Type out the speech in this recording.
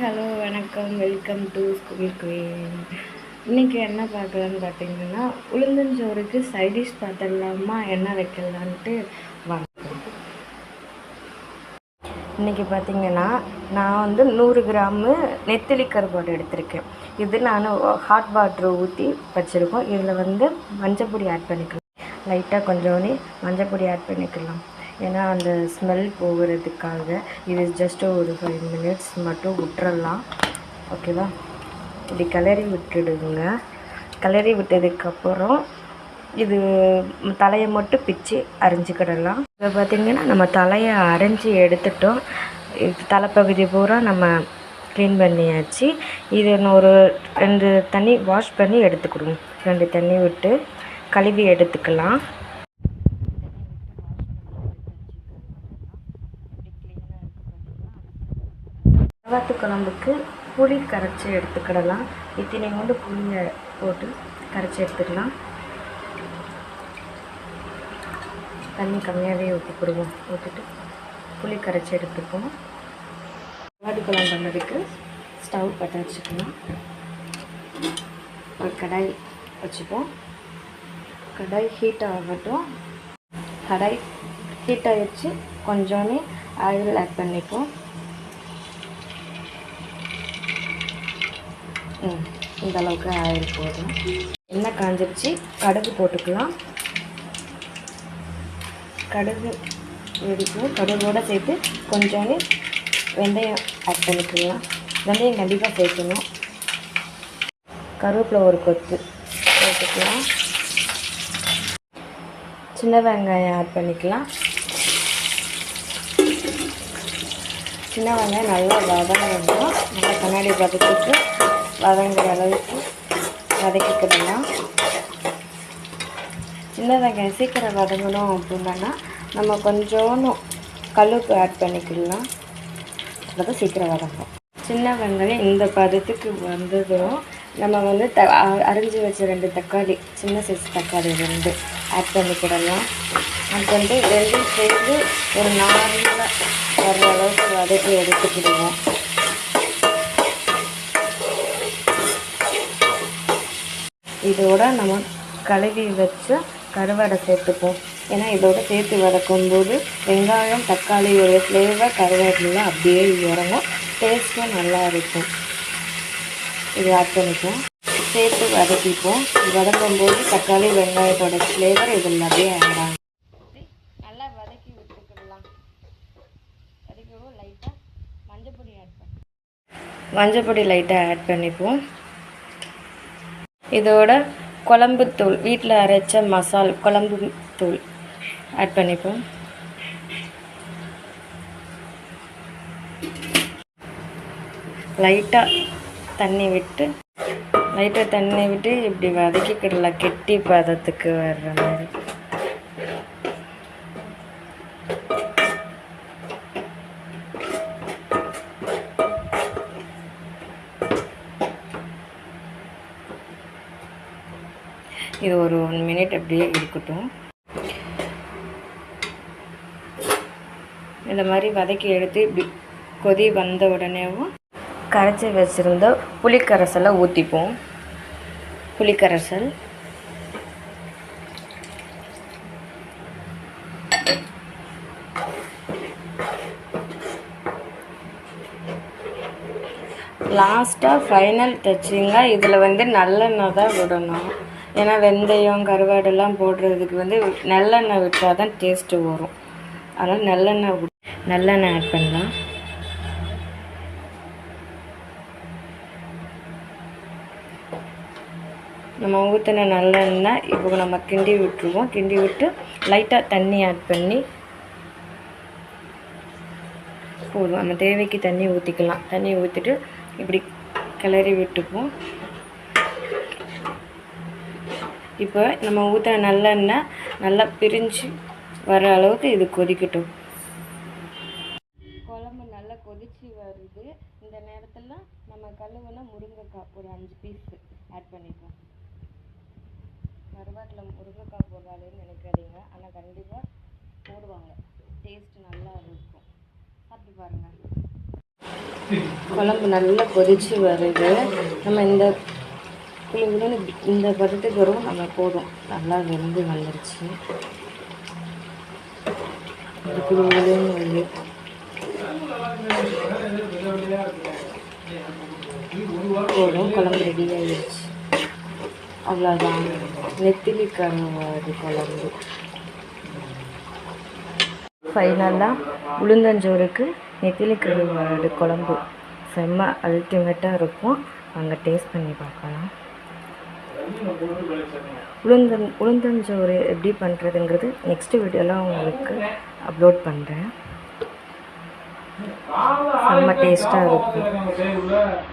Hello வணக்கம், welcome to school queen. இன்றைக்கி என்ன பார்க்கலான்னு பார்த்தீங்கன்னா, உளுந்தஞ்சோறுக்கு சைடிஷ் பார்த்துடலாமா, என்ன வைக்கலான்ட்டு வாங்க. இன்றைக்கி பார்த்தீங்கன்னா நான் 100 கிராமு நெத்திலி கருவாடு எடுத்திருக்கேன். இது நான் ஹாட் வாட்ரு ஊற்றி வச்சுருக்கோம். இதில் மஞ்சள் ஆட் பண்ணிக்கலாம். லைட்டாக கொஞ்சோண்டு மஞ்சள் பொடி ஆட் பண்ணிக்கலாம். ஏன்னா அந்த ஸ்மெல் போகிறதுக்காக இது ஜஸ்ட்டு ஒரு 5 மினிட்ஸ் மட்டும் விட்டுறலாம். ஓகேவா? இப்படி கிளறி விட்டுடுங்க. கிளறி விட்டதுக்கப்புறம் இது தலையை மட்டும் பிச்சு அரிஞ்சிக்கிடலாம். இப்போ பார்த்திங்கன்னா நம்ம தலையை அரைஞ்சி எடுத்துட்டோம். தலைப்பகுதி பூரா நம்ம க்ளீன் பண்ணியாச்சு. இது ஒரு 2 தண்ணி வாஷ் பண்ணி எடுத்துக்கிடுவோம். 2 தண்ணி விட்டு கழுவி எடுத்துக்கலாம். கருவாட்டு குழம்புக்கு புளி கரைச்சி எடுத்துக்கிடலாம். இத்தனை கொண்டு புளியை போட்டு கரைச்சி எடுத்துக்கலாம். தண்ணி கம்மியாகவே ஊற்றிக்கிடுவோம். ஊற்றிட்டு புளி கரைச்சி எடுத்துப்போம். கருவாட்டு குழம்பு பண்ணதுக்கு ஸ்டவ் பற்ற வச்சுக்கலாம். ஒரு கடாய் வச்சுப்போம். கடாய் ஹீட் ஆகட்டும். கடாய் ஹீட் ஆகிடுச்சு. கொஞ்சோண்டு ஆயில் ஆட் பண்ணிப்போம். இந்த அளவுக்கு ஆயில் போதும். எண்ணெய் காஞ்சிருச்சு. கடுகு போட்டுக்கலாம். கடுகு வெடிக்கும். கடுகோடு சேர்த்து கொஞ்சோண்டு வெந்தயம் ஆட் பண்ணிக்கலாம். வெந்தயம் கண்டிப்பாக சேர்க்கணும். கருவேப்பிலை ஒரு கொத்து போட்டுக்கலாம். சின்ன வெங்காயம் ஆட் பண்ணிக்கலாம். சின்ன வெங்காயம் நல்லா வதங்கணும். நல்லா கண்ணாடி பதத்துக்கு வதங்குற அளவுக்கு வதக்கிக்கிடலாம். சின்ன வெங்காயம் சீக்கிரம் வதங்கணும் அப்படின்னா நம்ம கொஞ்சோன்னு கல்லுப்பு ஆட் பண்ணிக்கலாம். அப்போ சீக்கிரம் வதங்கும். சின்ன வெங்காயம் இந்த பதத்துக்கு வந்ததும் நம்ம அரிஞ்சு வச்ச 2 தக்காளி, சின்ன சைஸ் தக்காளி 2 ஆட் பண்ணிக்கிடலாம். அது ரெண்டும் சேர்ந்து ஒரு நார்மலாக வர்ற அளவுக்கு வதக்கி எடுத்துக்கிடுவோம். இதோட நம்ம கழுவி வச்ச கருவாடை சேர்த்துப்போம். ஏன்னா இதோட சேர்த்து வதக்கும்போது வெங்காயம் தக்காளியோடைய ஃப்ளேவர் கருவாட்டில் அப்படியே இறங்கும். டேஸ்ட்டும் நல்லா இருக்கும். இது ஆட் பண்ணிப்போம். சேர்த்து வதக்கிப்போம். வதக்கும்போது தக்காளி வெங்காயத்தோட ஃப்ளேவர் இதில் அப்படியே ஆகிறாங்க. நல்லா வதக்கி விட்டுக்கிடலாம். வதக்கிவிடும். லைட்டாக மஞ்சள் பொடி ஆட் பண்ணி மஞ்சள் பொடி லைட்டாக ஆட் பண்ணிப்போம். இதோட குழம்புத்தூள், வீட்டில் அரைச்ச குழம்பு தூள் ஆட் பண்ணிப்போம். லைட்டாக தண்ணி விட்டு இப்படி வதக்கிக்கிடலாம். கெட்டி பதத்துக்கு வர்ற மாதிரி. இது ஒரு 1 மினிட் அப்படியே இருக்கட்டும். இந்த மாதிரி வதக்கி எடுத்து இப்படி கொதி வந்த உடனேவும் கரைச்சி வச்சுருந்த புளிக்கரைசலை ஊற்றிப்போம். புளிக்கரைசல் லாஸ்ட்டாக ஃபைனல் டச்சிங்காக இதில் நல்லெண்ணெய் தான் விடணும். ஏன்னா வெந்தயம் கருவாடெல்லாம் போடுறதுக்கு நல்லெண்ணெய் விட்டால் தான் டேஸ்ட்டு வரும். அதனால் நல்லெண்ணெய் ஆட் பண்ணலாம். நம்ம ஊற்றின நல்லெண்ணெய் இப்போ நம்ம கிண்டி விட்டுருவோம். கிண்டி விட்டு லைட்டாக தண்ணி ஆட் பண்ணி போதும். நம்ம தேவைக்கு தண்ணி ஊற்றிக்கலாம். தண்ணி ஊற்றிட்டு இப்படி கிளறி விட்டுப்போம். இப்போ நம்ம ஊற்றின நல்லெண்ணெய் நல்லா பிரிஞ்சு வர அளவுக்கு இது கொதிக்கட்டும். குழம்பு நல்லா கொதிச்சு வருது. இந்த நேரத்தில் நம்ம கழுவுன முருங்கைக்காய் ஒரு 5 பீஸ் ஆட் பண்ணிப்போம். கருவாட்டில் முருங்கைக்காய் போடுறாங்கன்னு நினைக்காதீங்க, ஆனால் கண்டிப்பாக போடுவாங்க. டேஸ்ட் நல்லா இருக்கும். சாப்பிட்டு பாருங்கள். குழம்பு நல்லா கொதிச்சு வருது. நம்ம இந்த இந்த பதத்துக்கு வரும் நம்ம போதும். நல்லா வெந்து வந்துருச்சு. போதும், குழம்பு ரெடி ஆகிடுச்சு. அவ்வளோதான், நெத்திலி கருவாடு குழம்பு. ஃபைனலாக உளுந்தஞ்சோறுக்கு நெத்திலி கருவாடு குழம்பு செம்ம அல்டிமேட்டாக இருக்கும். அங்கே டேஸ்ட் பண்ணி பார்க்கலாம். உளுந்தஞ்சோறு எப்படி பண்ணுறதுங்கிறது நெக்ஸ்ட் வீடியோவில் உங்களுக்கு அப்லோட் பண்ணுறேன். செம்ம டேஸ்ட்டாக இருக்கும்.